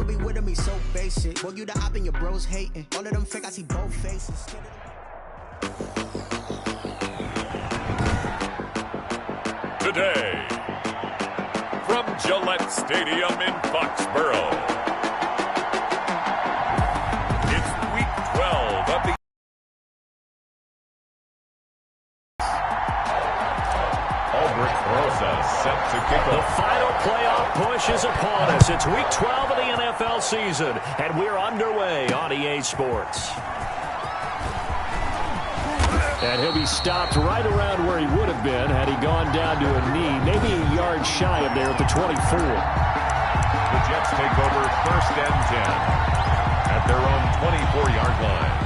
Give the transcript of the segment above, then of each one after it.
be with me so basic. Boy, you the op and your bros hating. All of them fake, I see both faces. Today, from Gillette Stadium in Foxborough, it's Week 12 of the set to kick off. The final playoff push is upon us. It's Week 12 of the NFL season, and we're underway on EA Sports. And he'll be stopped right around where he would have been had he gone down to a knee, maybe a yard shy of there at the 24. The Jets take over 1st and 10 at their own 24-yard line.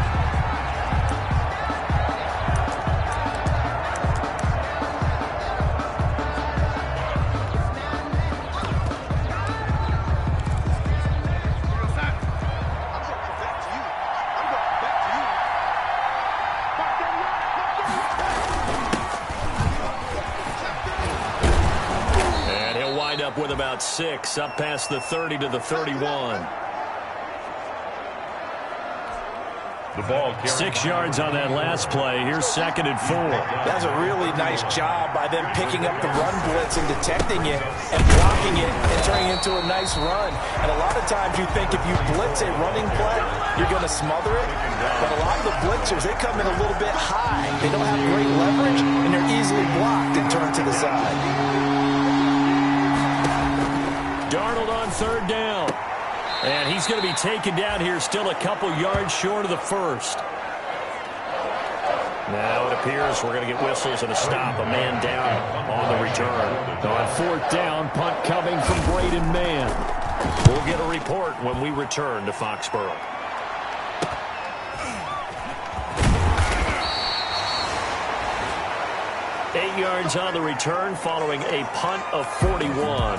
With about 6 up past the 30 to the 31. The ball 6 yards on that last play. Here's 2nd and 4. That's a really nice job by them picking up the run blitz and detecting it and blocking it and turning it into a nice run. And a lot of times you think if you blitz a running play, you're going to smother it. But a lot of the blitzers, they come in a little bit high. They don't have great leverage, and they're easily blocked and turned to the side. Darnold on 3rd down. And he's going to be taken down here still a couple yards short of the first. Now it appears we're going to get whistles and a stop. A man down on the return. On 4th down, punt coming from Braden Mann. We'll get a report when we return to Foxborough. Eight yards on the return following a punt of 41.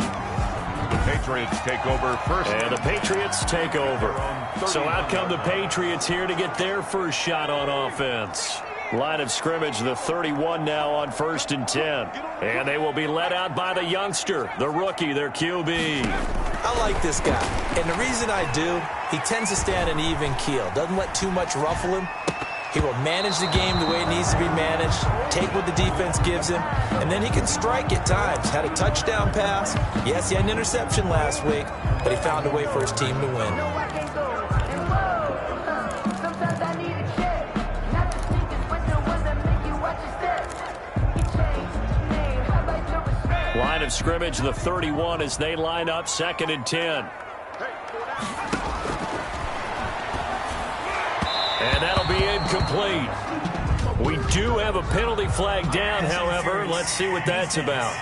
The Patriots take over first. And the Patriots take over. So out come the Patriots here to get their first shot on offense. Line of scrimmage, the 31 now on 1st and 10. And they will be led out by the youngster, the rookie, their QB. I like this guy. And the reason I do, he tends to stand an even keel. Doesn't let too much ruffle him. He will manage the game the way it needs to be managed, take what the defense gives him, and then he can strike at times. Had a touchdown pass. Yes, he had an interception last week, but he found a way for his team to win. Line of scrimmage, the 31 as they line up 2nd and 10. And that'll be incomplete. We do have a penalty flag down, however. Let's see what that's about.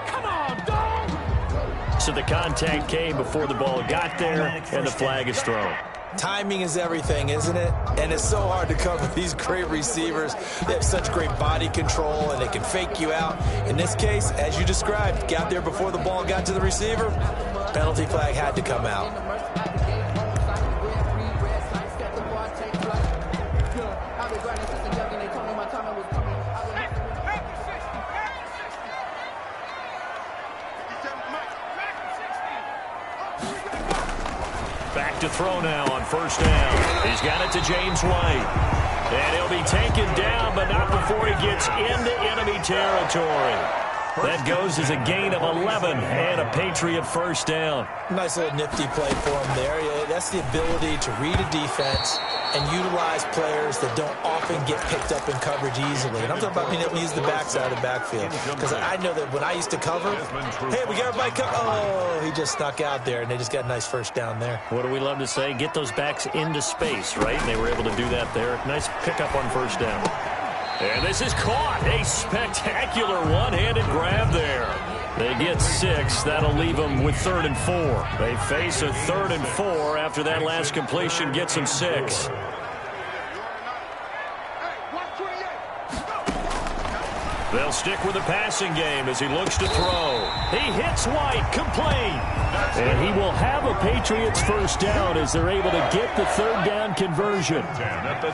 Come on, dog! So the contact came before the ball got there, and the flag is thrown. Timing is everything, isn't it? And it's so hard to cover these great receivers. They have such great body control, and they can fake you out. In this case, as you described, got there before the ball got to the receiver. Penalty flag had to come out. Back to throw now on 1st down. He's got it to James White. And he'll be taken down, but not before he gets into enemy territory. That goes as a gain of 11 and a Patriot 1st down. Nice little nifty play for him there. Yeah, that's the ability to read a defense and utilize players that don't often get picked up in coverage easily. And I'm talking about being able to use the backside of the backfield. Because I know that when I used to cover, hey, we got everybody cover. Oh, he just snuck out there, and they just got a nice 1st down there. What do we love to say? Get those backs into space, right? And they were able to do that there. Nice pickup on 1st down. And this is caught. A spectacular one-handed grab there. They get 6. That'll leave them with 3rd and 4. They face a 3rd and 4 after that last completion gets them 6. They'll stick with the passing game as he looks to throw. He hits White, complete. And he will have a Patriots 1st down as they're able to get the 3rd down conversion.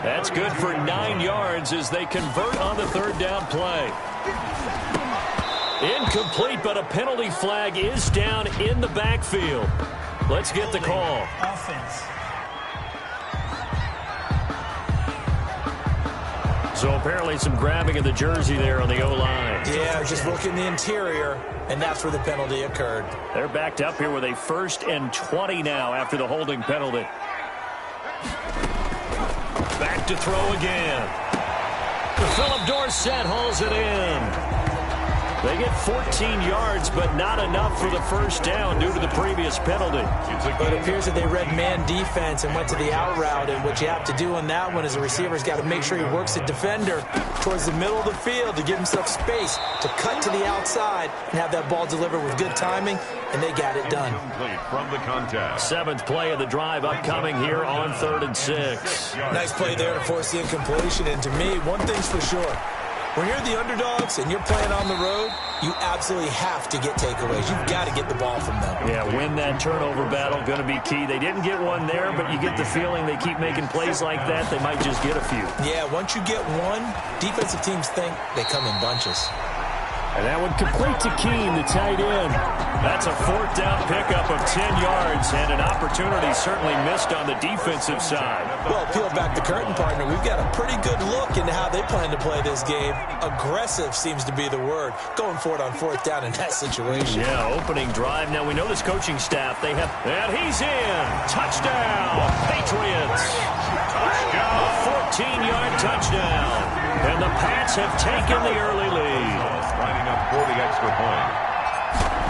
That's good for 9 yards as they convert on the 3rd down play. Incomplete, but a penalty flag is down in the backfield. Let's get the call. Offense. So apparently some grabbing of the jersey there on the O-line. Yeah, just looking the interior, and that's where the penalty occurred. They're backed up here with a 1st and 20 now after the holding penalty. Back to throw again. Philip Dorsett hauls it in. They get 14 yards, but not enough for the first down due to the previous penalty. But it appears that they read man defense and went to the out route, and what you have to do on that one is the receiver's got to make sure he works the defender towards the middle of the field to give himself space to cut to the outside and have that ball delivered with good timing, and they got it done. From the contest. 7th play of the drive upcoming here on 3rd and 6. Nice play there to force the incompletion, and to me, one thing's for sure. When you're the underdogs and you're playing on the road, you absolutely have to get takeaways. You've got to get the ball from them. Yeah, win that turnover battle, going to be key. They didn't get one there, but you get the feeling they keep making plays like that, they might just get a few. Yeah, once you get one, defensive teams think they come in bunches. And that one complete to Keene, the tight end. That's a 4th down pickup of 10 yards, and an opportunity certainly missed on the defensive side. Well, peel back the curtain, partner. We've got a pretty good look into how they plan to play this game. Aggressive seems to be the word. Going for it on 4th down in that situation. Yeah, opening drive. Now, we know this coaching staff, they have... And he's in! Touchdown! Patriots! Touchdown! A 14-yard touchdown. And the Pats have taken the early lead. Lining up for the extra point.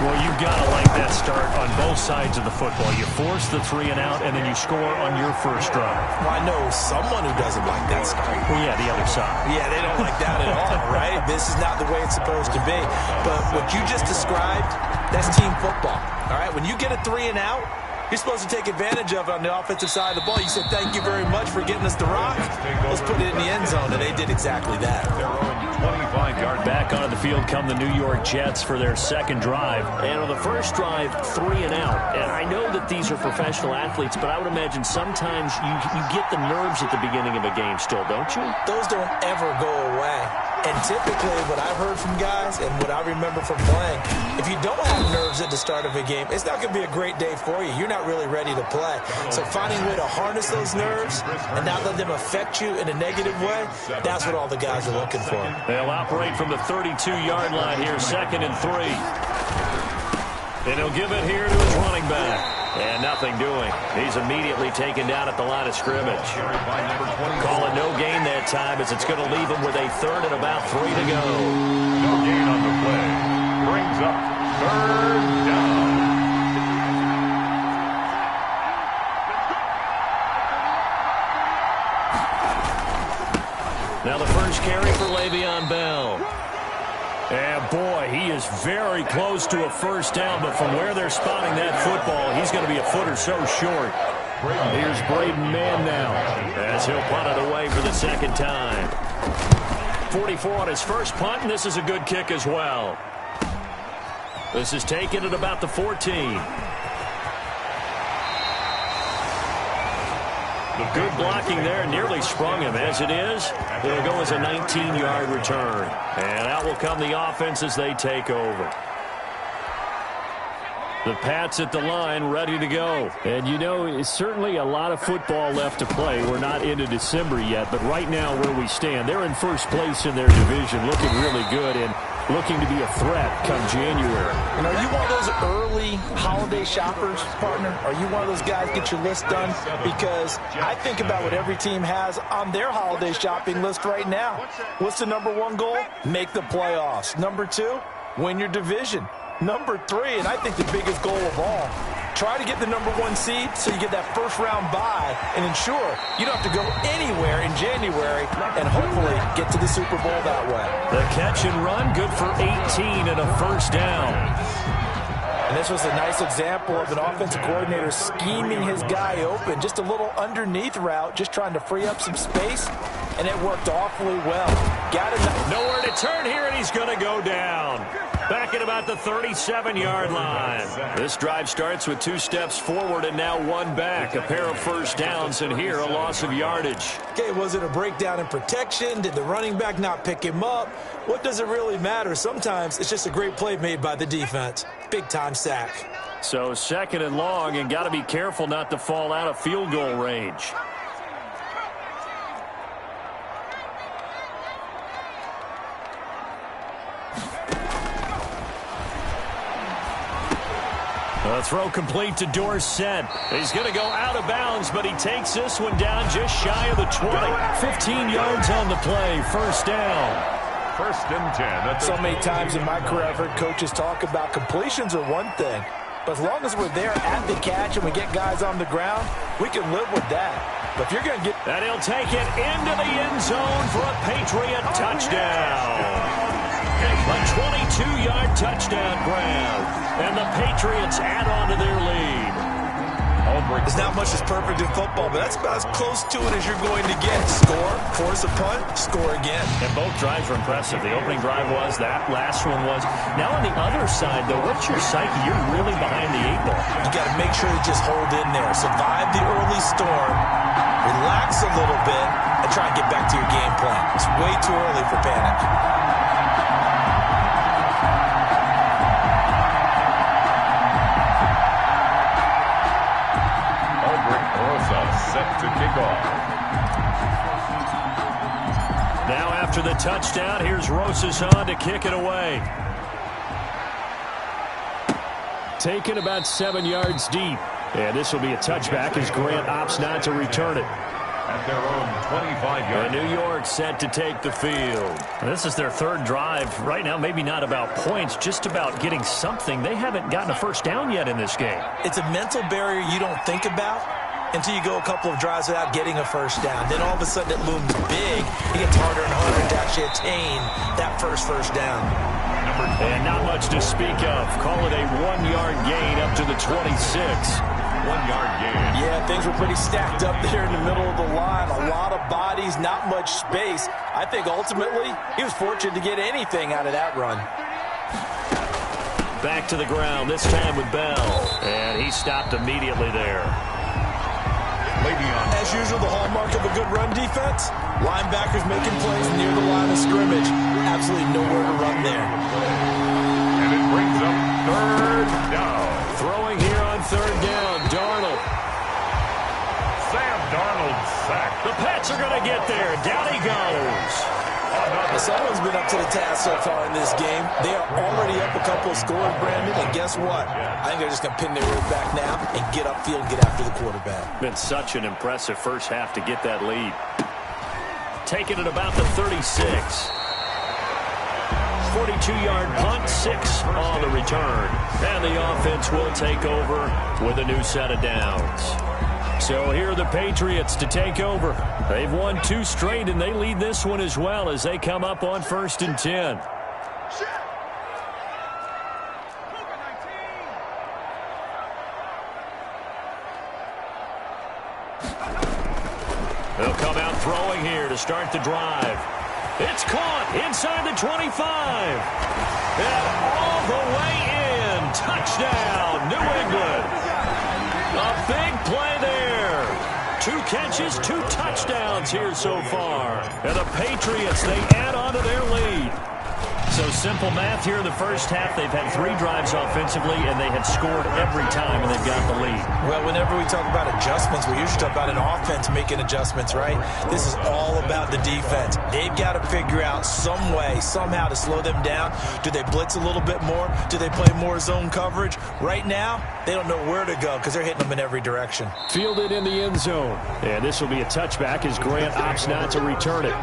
Well, you've got to like that start on both sides of the football. You force the 3 and out, and then you score on your first drive. Well, I know someone who doesn't like that start. Well, yeah, the other side. Yeah, they don't like that at all, right? This is not the way it's supposed to be. But what you just described, that's team football, all right? When you get a 3 and out, you're supposed to take advantage of it on the offensive side of the ball. You said, thank you very much for getting us the rock. Let's put it in the end zone, and they did exactly that. Their own 25-yard back onto the field come the New York Jets for their 2nd drive. And on the first drive, 3 and out. And I know that these are professional athletes, but I would imagine sometimes you get the nerves at the beginning of a game still, don't you? Those don't ever go away. And typically what I've heard from guys and what I remember from playing, if you don't have nerves at the start of a game, it's not going to be a great day for you. You're not really ready to play. So finding a way to harness those nerves and not let them affect you in a negative way, that's what all the guys are looking for. They'll operate from the 32-yard line here, 2nd and 3. And he'll give it here to his running back. And nothing doing. He's immediately taken down at the line of scrimmage. Call it no gain that time as it's going to leave him with a 3rd and about 3 to go. No gain on the play. Brings up 3rd down. Now the first carry for Le'Veon Bell. And boy, he is very close to a first down, but from where they're spotting that football, he's going to be a foot or so short. Here's Braden Mann now, as he'll punt it away for the 2nd time. 44 on his first punt, and this is a good kick as well. This is taken at about the 14. Good blocking there, nearly sprung him. As it is, it'll go as a 19-yard return. And out will come the offense as they take over. The Pats at the line, ready to go. And, you know, it's certainly a lot of football left to play. We're not into December yet, but right now where we stand, they're in first place in their division, looking really good and looking to be a threat come January. And are you one of those early holiday shoppers, partner? Are you one of those guys get your list done? Because I think about what every team has on their holiday shopping list right now. What's the #1 goal? Make the playoffs. #2, win your division. #3, and I think the biggest goal of all, try to get the #1 seed so you get that first-round bye and ensure you don't have to go anywhere in January and hopefully get to the Super Bowl that way. The catch and run, good for 18 and a first down. And this was a nice example of an offensive coordinator scheming his guy open. Just a little underneath route, just trying to free up some space, and it worked awfully well. Got it. Nowhere to turn here, and he's going to go down. Back at about the 37-yard line. This drive starts with 2 steps forward and now 1 back. A pair of first downs, and here a loss of yardage. Okay, was it a breakdown in protection? Did the running back not pick him up? What does it really matter? Sometimes it's just a great play made by the defense. Big-time sack. So 2nd and long, and got to be careful not to fall out of field goal range. A throw complete to Dorsett. He's going to go out of bounds, but he takes this one down just shy of the 20. 15 yards on the play. First down. 1st and 10. So many times in my career, I've heard coaches talk about completions are one thing. But as long as we're there at the catch and we get guys on the ground, we can live with that. But if you're going to get... And he'll take it into the end zone for a Patriot touchdown. A 22-yard touchdown grab. And the Patriots add on to their lead. There's not much that's perfect in football, but that's about as close to it as you're going to get. Score, force a punt, score again. And both drives were impressive. The opening drive was, that last one was. Now on the other side, though, what's your psyche? You're really behind the 8 ball. You got to make sure to just hold in there. Survive the early storm, relax a little bit, and try and get back to your game plan. It's way too early for panic. Set to kick off. Now after the touchdown, here's Rosas on to kick it away. Taken about 7 yards deep. And this will be a touchback as Grant opts not to return it. At their own 25-yard. New York set to take the field. This is their 3rd drive. Right now, maybe not about points, just about getting something. They haven't gotten a first down yet in this game. It's a mental barrier you don't think about until you go a couple of drives without getting a first down. Then all of a sudden it looms big. It gets harder and harder to actually attain that first down. And not much to speak of. Call it a 1-yard gain up to the 26. 1-yard gain. Yeah, things were pretty stacked up there in the middle of the line. A lot of bodies, not much space. I think ultimately he was fortunate to get anything out of that run. Back to the ground, this time with Bell. And he stopped immediately there. As usual, the hallmark of a good run defense, linebackers making plays near the line of scrimmage. Absolutely nowhere to run there. And it brings up 3rd down. Throwing here on 3rd down, Darnold. Sam Darnold sacked. The Pats are going to get there. Down he goes. Someone's been up to the task so far in this game. They are already up a couple of scores, Brandon, and guess what? I think they're just going to pin their ears back now and get upfield and get after the quarterback. Been such an impressive first half to get that lead. Taking it about the 36. 42-yard punt, 6 on the return. And the offense will take over with a new set of downs. So here are the Patriots to take over. They've won 2 straight, and they lead this one as well as they come up on 1st and 10. They'll come out throwing here to start the drive. It's caught inside the 25. And all the way in. Touchdown, New England. A big play there. 2 catches, 2 touchdowns here so far. And the Patriots, they add on to their lead. So simple math here in the first half. They've had 3 drives offensively, and they have scored every time, and they've got the lead. Well, whenever we talk about adjustments, we usually talk about an offense making adjustments, right? This is all about the defense. They've got to figure out some way, somehow to slow them down. Do they blitz a little bit more? Do they play more zone coverage? Right now, they don't know where to go because they're hitting them in every direction. Fielded in the end zone. And this will be a touchback as Grant opts not to return it.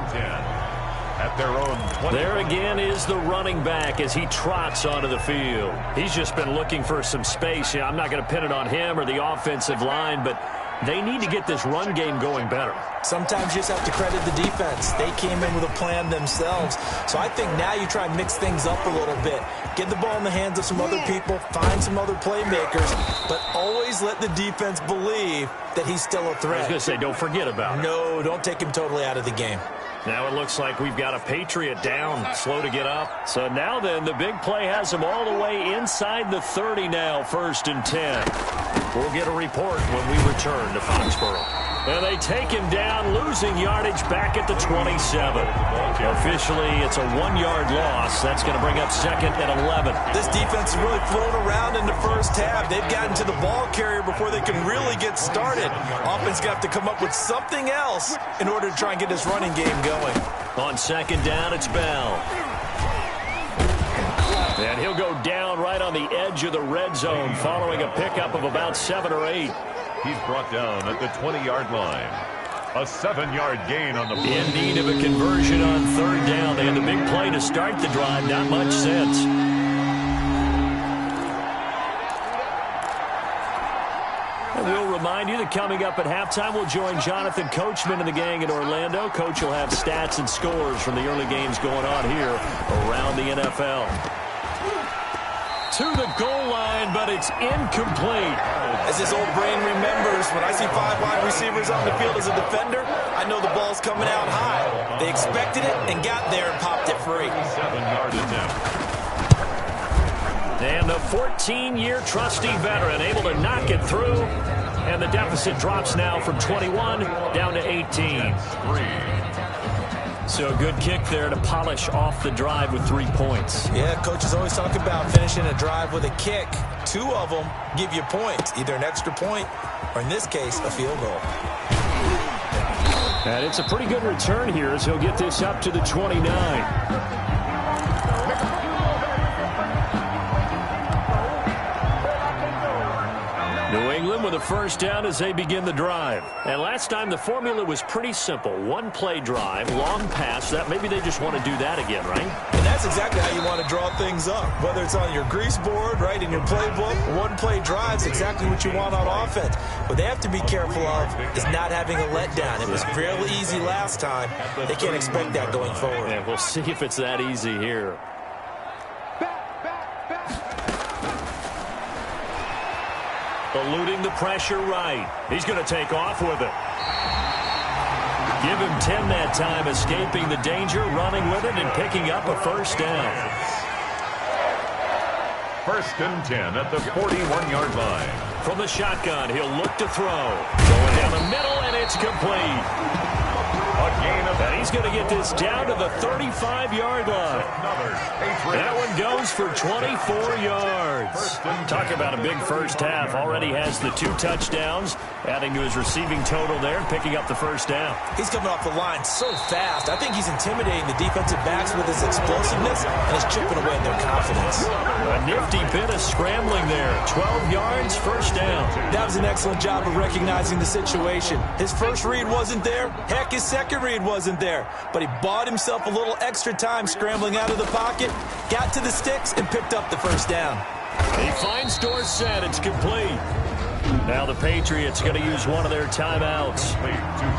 At their own 20. There again is the running back as he trots onto the field. He's just been looking for some space. I'm not going to pin it on him or the offensive line, but they need to get this run game going better. Sometimes you just have to credit the defense. They came in with a plan themselves. So I think now you try and mix things up a little bit. Get the ball in the hands of some other people, find some other playmakers, but always let the defense believe that he's still a threat. I was going to say, don't forget about it. No, don't take him totally out of the game. Now it looks like we've got a Patriot down, slow to get up. So now then, the big play has him all the way inside the 30 now, 1st and 10. We'll get a report when we return to Foxborough. And they take him down, losing yardage back at the 27. Officially, it's a 1-yard loss. That's going to bring up 2nd and 11. This defense is really flown around in the first half. They've gotten to the ball carrier before they can really get started. Offense got to come up with something else in order to try and get this running game going. On 2nd down, it's Bell. And he'll go down right on the edge of the red zone following a pickup of about 7 or 8. He's brought down at the 20-yard line. A 7-yard gain on the play. In need of a conversion on 3rd down. They had the big play to start the drive. Not much sense. And we'll remind you that coming up at halftime, we'll join Jonathan Coachman and the gang in Orlando. Coach will have stats and scores from the early games going on here around the NFL. To the goal line, but it's incomplete. As this old brain remembers, when I see 5 wide receivers on the field as a defender, I know the ball's coming out high. They expected it and got there and popped it free. 7-yard attempt. And the 14-year trusty veteran able to knock it through. And the deficit drops now from 21 down to 18. So a good kick there to polish off the drive with 3 points. Yeah, coaches always talk about finishing a drive with a kick. 2 of them give you points, either an extra point or, in this case, a field goal. And it's a pretty good return here as he'll get this up to the 29. New England with a first down as they begin the drive. And last time the formula was pretty simple. 1-play drive, long pass. That maybe they just want to do that again, right? And that's exactly how you want to draw things up. Whether it's on your grease board, right, in your playbook, 1-play drive's exactly what you want on offense. What they have to be careful of is not having a letdown. It was fairly easy last time. They can't expect that going forward. And we'll see if it's that easy here. Eluding the pressure right. He's going to take off with it. Give him 10 that time, escaping the danger, running with it, and picking up a first down. 1st and 10 at the 41-yard line. From the shotgun, he'll look to throw. Going down the middle, and it's complete. A gain of And he's going to get this down to the 35-yard line. That one goes for 24 yards. Talk about a big first half. Already has the 2 touchdowns, adding to his receiving total there, and picking up the first down. He's coming off the line so fast. I think he's intimidating the defensive backs with his explosiveness, and he's chipping away at their confidence. A nifty bit of scrambling there. 12 yards, first down. That was an excellent job of recognizing the situation. His first read wasn't there. Heck, his second read wasn't there. But he bought himself a little extra time scrambling out of the pocket, got to the sticks, and picked up the first down. He finds Dorsett. It's complete. Now the Patriots are going to use one of their timeouts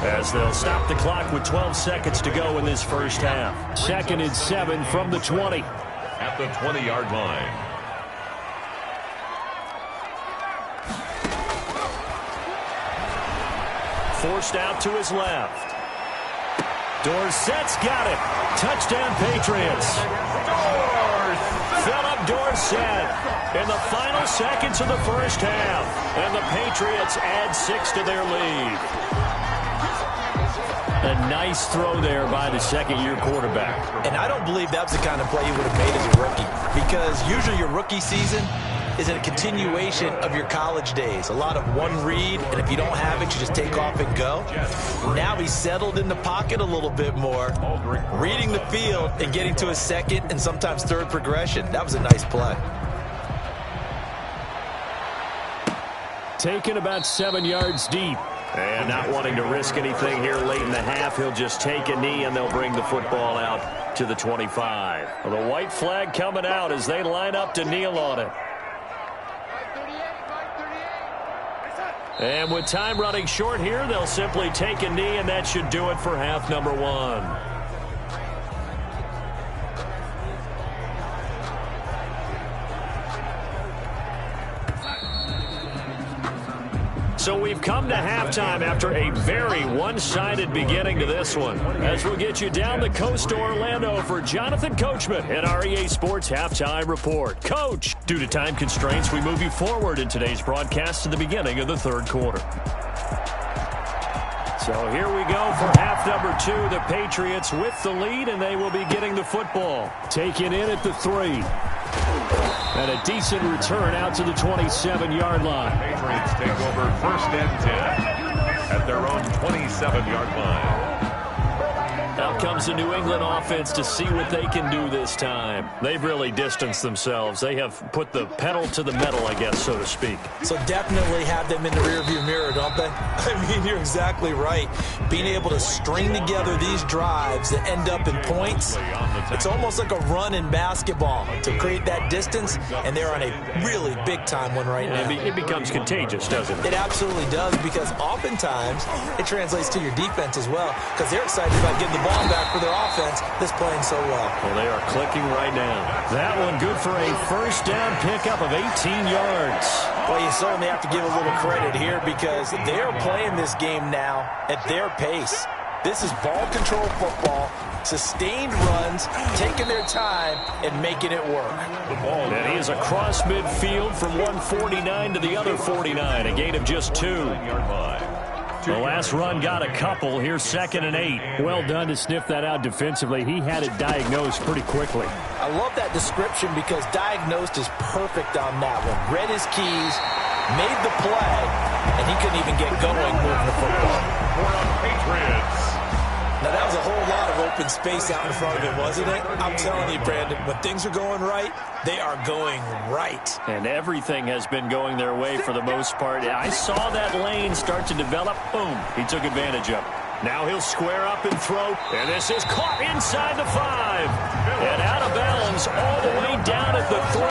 as they'll stop the clock with 12 seconds to go in this first half. 2nd and 7 from the 20. At the 20-yard line. Forced out to his left. Dorsett's got it. Touchdown, Patriots. Philip Dorsett in the final seconds of the first half. And the Patriots add 6 to their lead. A nice throw there by the second-year quarterback. And I don't believe that was the kind of play you would have made as a rookie. Because usually your rookie season is a continuation of your college days. A lot of one read, and if you don't have it, you just take off and go. Now he's settled in the pocket a little bit more, reading the field and getting to his second and sometimes third progression. That was a nice play. Taken about 7 yards deep. And not wanting to risk anything here late in the half, he'll just take a knee and they'll bring the football out to the 25. Well, the white flag coming out as they line up to kneel on it. And with time running short here, they'll simply take a knee, and that should do it for half number 1. So we've come to halftime after a very one-sided beginning to this one. As we'll get you down the coast to Orlando for Jonathan Coachman at our EA Sports Halftime Report. Coach, due to time constraints, we move you forward in today's broadcast to the beginning of the third quarter. So here we go for half number 2. The Patriots with the lead, and they will be getting the football. Taken in at the 3. And a decent return out to the 27-yard line. Patriots take over 1st and 10 at their own 27-yard line. Out comes the New England offense to see what they can do this time. They've really distanced themselves. They have put the pedal to the metal, I guess, so to speak. So definitely have them in the rearview mirror, don't they? I mean, you're exactly right. Being able to string together these drives that end up in points, it's almost like a run in basketball to create that distance, and they're on a really big-time one right now. It becomes contagious, doesn't it? It absolutely does, because oftentimes it translates to your defense as well, because they're excited about getting the ball back for their offense that's playing so well. Well, they are clicking right now. That one good for a first down pickup of 18 yards. Well, you certainly have to give a little credit here because they're playing this game now at their pace. This is ball control football, sustained runs, taking their time and making it work. And he is across midfield from 149 to the other 49, a gain of just 2. The last run got a couple. Here's 2nd and 8. Well done to sniff that out defensively. He had it diagnosed pretty quickly. I love that description because diagnosed is perfect on that one. Read his keys, made the play, and he couldn't even get going moving the football. Patriots. Now, that was a whole lot of open space out in front of him, wasn't it? I'm telling you, Brandon, when things are going right, they are going right. And everything has been going their way for the most part. I saw that lane start to develop. Boom. He took advantage of it. Now he'll square up and throw. And this is caught inside the 5. And out of bounds all the way down at the 3.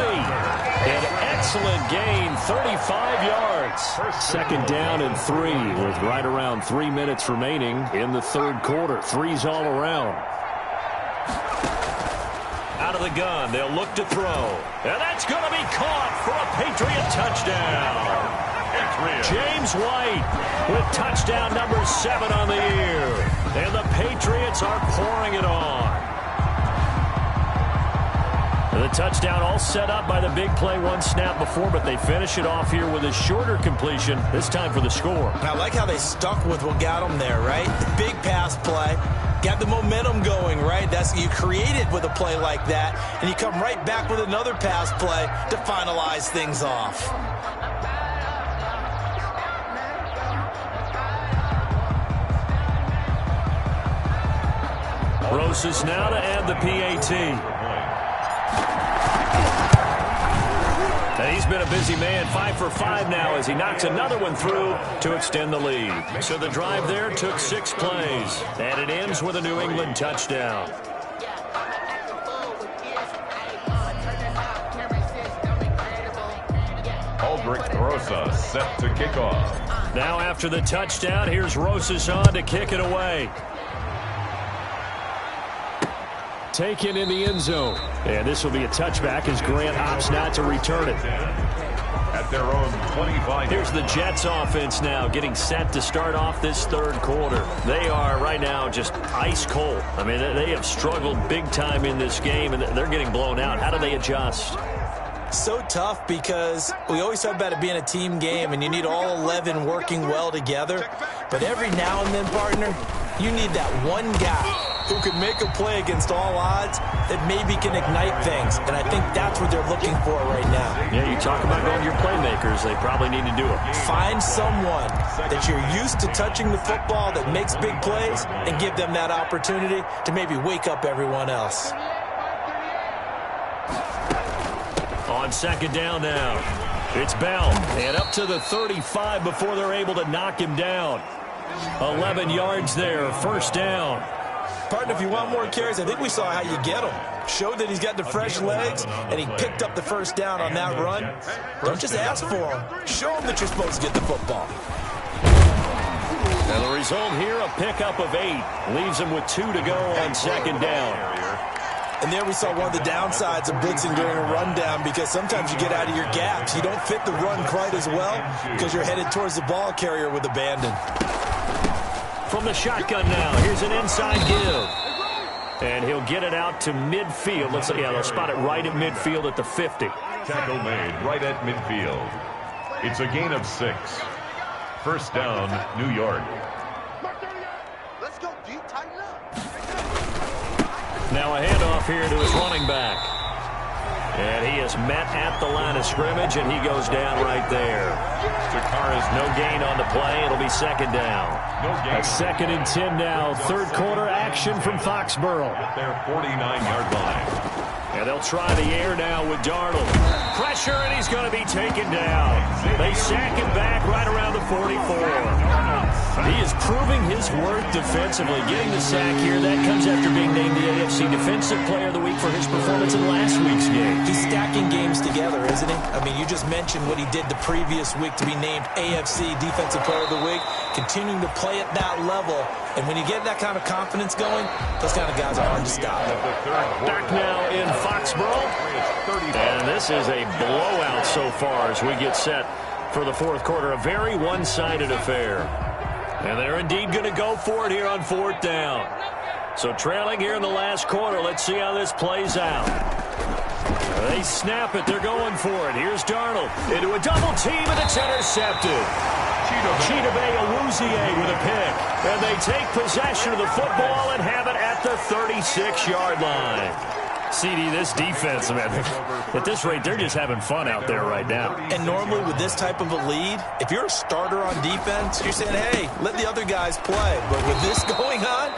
An excellent gain, 35 yards. 2nd down and 3 with right around 3 minutes remaining in the 3rd quarter. 3's all around. Out of the gun, they'll look to throw. And that's going to be caught for a Patriot touchdown. James White with touchdown number 7 on the year. And the Patriots are pouring it on. The touchdown all set up by the big play 1 snap before, but they finish it off here with a shorter completion, this time for the score. I like how they stuck with what got them there, right? The big pass play. Got the momentum going, right? That's you create it with a play like that, and you come right back with another pass play to finalize things off. Rosas now to add the PAT. And he's been a busy man, 5 for 5 now as he knocks another one through to extend the lead. So the drive there took 6 plays, and it ends with a New England touchdown. Aldrich Rosas set to kick off. Now after the touchdown, here's Rosas on to kick it away. Taken in the end zone. And this will be a touchback as Grant opts not to return it. At their own 25. Here's the Jets offense now getting set to start off this 3rd quarter. They are right now just ice cold. I mean, they have struggled big time in this game, and they're getting blown out. How do they adjust? So tough because we always talk about it being a team game and you need all 11 working well together. But every now and then, partner, you need that one guy who can make a play against all odds that maybe can ignite things. And I think that's what they're looking for right now. Yeah, you talk about going to your playmakers. They probably need to do it. Find someone that you're used to touching the football that makes big plays and give them that opportunity to maybe wake up everyone else. On 2nd down now, it's Bell, and up to the 35 before they're able to knock him down. 11 yards there, 1st down. Partner, if you want more carries, I think we saw how you get him. Showed that he's got the fresh legs, and he picked up the 1st down on that run. Don't just ask for him. Show him that you're supposed to get the football. And the result here, a pickup of 8. Leaves him with 2 to go on 2nd down. And there we saw one of the downsides of blitzing during a rundown because sometimes you get out of your gaps. You don't fit the run quite as well because you're headed towards the ball carrier with abandon. From the shotgun now, here's an inside give. And he'll get it out to midfield. Let's see, yeah, they'll spot it right at midfield at the 50. Tackle made right at midfield. It's a gain of 6. 1st down, New York. Now a handoff here to his running back. And he is met at the line of scrimmage, and he goes down right there. Takara's no gain on the play. It'll be second down. A 2nd and 10 now. Third quarter action from Foxborough. At their 49-yard line. And they'll try the air now with Darnold. Pressure, and he's going to be taken down. They sack him back right around the 44. He is proving his worth defensively. Getting the sack here, that comes after being named the AFC Defensive Player of the Week for his performance in last week's game. He's stacking games together, isn't he? I mean, you just mentioned what he did the previous week to be named AFC Defensive Player of the Week, continuing to play at that level. And when you get that kind of confidence going, those kind of guys are hard to stop. Back now in Foxborough. And this is a blowout so far as we get set for the fourth quarter. A very one-sided affair. And they're indeed going to go for it here on 4th down. So trailing here in the last quarter. Let's see how this plays out. They snap it. They're going for it. Here's Darnold into a double team, and it's intercepted. Chidobe Awuzie with a pick. And they take possession of the football and have it at the 36-yard line. CD, this defense, man, at this rate, they're just having fun out there right now. And normally with this type of a lead, if you're a starter on defense, you're saying, hey, let the other guys play. But with this going on,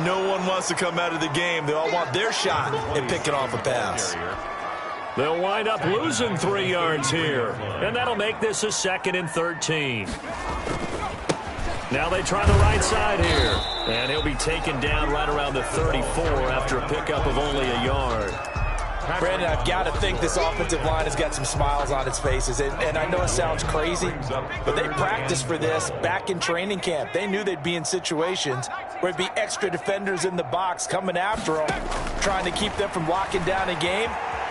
no one wants to come out of the game. They all want their shot at picking off a pass. They'll wind up losing 3 yards here. And that'll make this a 2nd and 13. Now they try the right side here. And he'll be taken down right around the 34 after a pickup of only a yard. Brandon, I've got to think this offensive line has got some smiles on its faces. And I know it sounds crazy, but they practiced for this back in training camp. They knew they'd be in situations where it'd be extra defenders in the box coming after them, trying to keep them from locking down a game.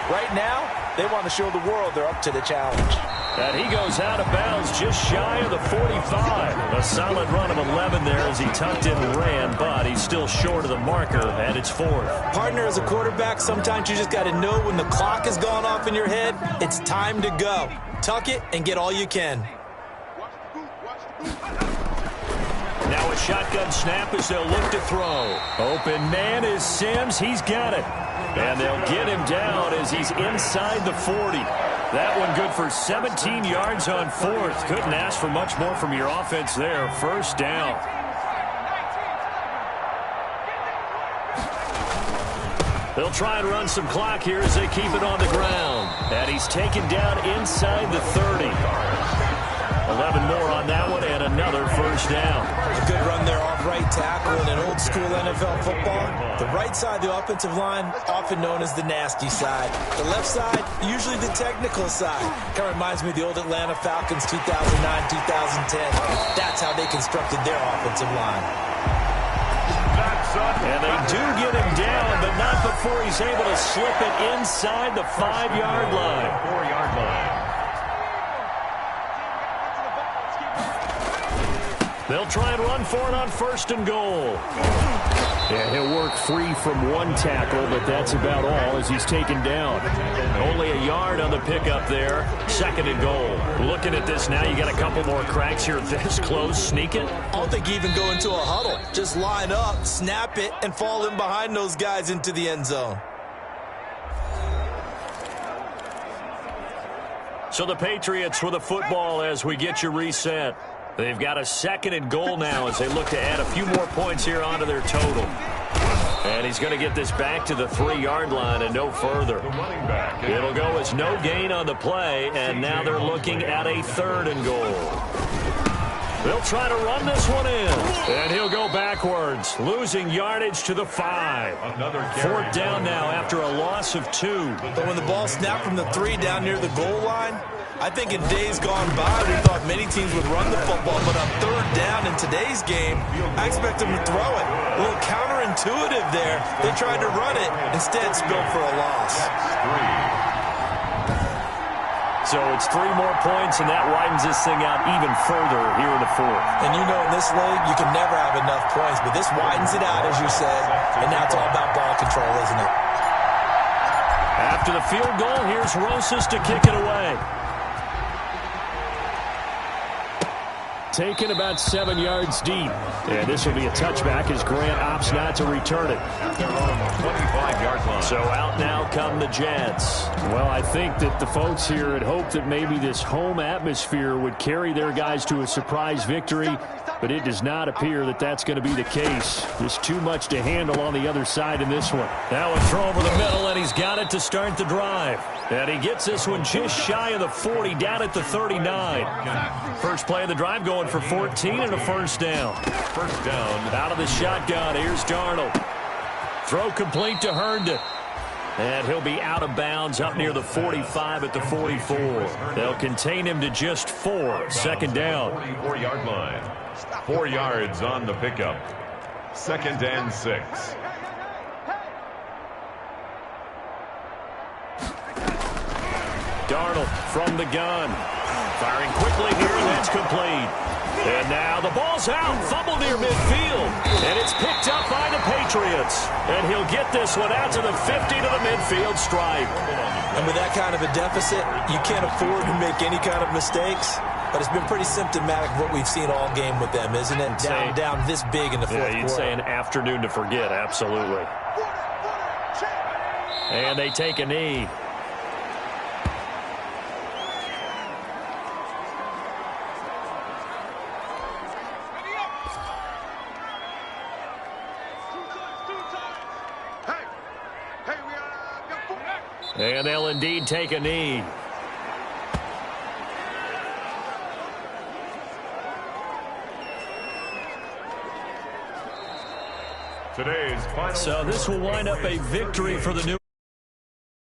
Right now, they want to show the world they're up to the challenge. And he goes out of bounds just shy of the 45. A solid run of 11 there as he tucked in and ran, but he's still short of the marker, and it's 4th. Partner, as a quarterback, sometimes you just got to know when the clock has gone off in your head, it's time to go. Tuck it and get all you can. Now a shotgun snap as they'll look to throw. Open man is Sims. He's got it. And they'll get him down as he's inside the 40. That one good for 17 yards on 4th. Couldn't ask for much more from your offense there. 1st down. They'll try and run some clock here as they keep it on the ground. And he's taken down inside the 30. 11 more on that one and another 1st down. A good run there off right tackle in an old school NFL football. The right side of the offensive line, often known as the nasty side. The left side, usually the technical side. Kind of reminds me of the old Atlanta Falcons 2009-2010. That's how they constructed their offensive line. And they do get him down, but not before he's able to slip it inside the 5-yard line. 4-yard line. They'll try and run for it on 1st and goal. Yeah, he'll work free from one tackle, but that's about all as he's taken down. Only a yard on the pickup there. 2nd and goal. Looking at this now, you got a couple more cracks here this close. Sneak it. I don't think you even go into a huddle. Just line up, snap it, and fall in behind those guys into the end zone. So the Patriots with a football as we get you reset. They've got a 2nd and goal now as they look to add a few more points here onto their total. And he's going to get this back to the 3-yard line and no further. It'll go as no gain on the play, and now they're looking at a 3rd and goal. They'll try to run this one in, and he'll go backwards, losing yardage to the 5. 4th down now after a loss of 2. But when the ball snapped from the 3 down near the goal line, I think in days gone by, we thought many teams would run the football, but on 3rd down in today's game, I expect them to throw it. A little counterintuitive there. They tried to run it, instead spilled for a loss. So it's 3 more points, and that widens this thing out even further here in the 4th. And you know in this league, you can never have enough points, but this widens it out, as you said, and now it's all about ball control, isn't it? After the field goal, here's Rosas to kick it away. taken about 7 yards deep. And this will be a touchback as Grant opts not to return it. At their own 25-yard line. So out now come the Jets. Well, I think that the folks here had hoped that maybe this home atmosphere would carry their guys to a surprise victory, but it does not appear that that's going to be the case. Just too much to handle on the other side in this one. Now a throw over the middle, and he's got it to start the drive. And he gets this one just shy of the 40, down at the 39. First play of the drive going for 14 and a first down. First down. Out of the shotgun, here's Darnold. Throw complete to Herndon. And he'll be out of bounds up near the 45 at the 44. They'll contain him to just 4. Second down. 44-yard line. 4 yards on the pickup. 2nd and 6. Darnold from the gun. Firing quickly here, and that's complete. And now the ball's out. Fumble near midfield. And it's picked up by the Patriots. And he'll get this one out to the 50 to the midfield stripe. And with that kind of a deficit, you can't afford to make any kind of mistakes. But it's been pretty symptomatic of what we've seen all game with them, isn't it? Down this big in the fourth quarter. You'd say an afternoon to forget, absolutely. And they take a knee. And they'll indeed take a knee. Today's final. So this will wind up a victory for the New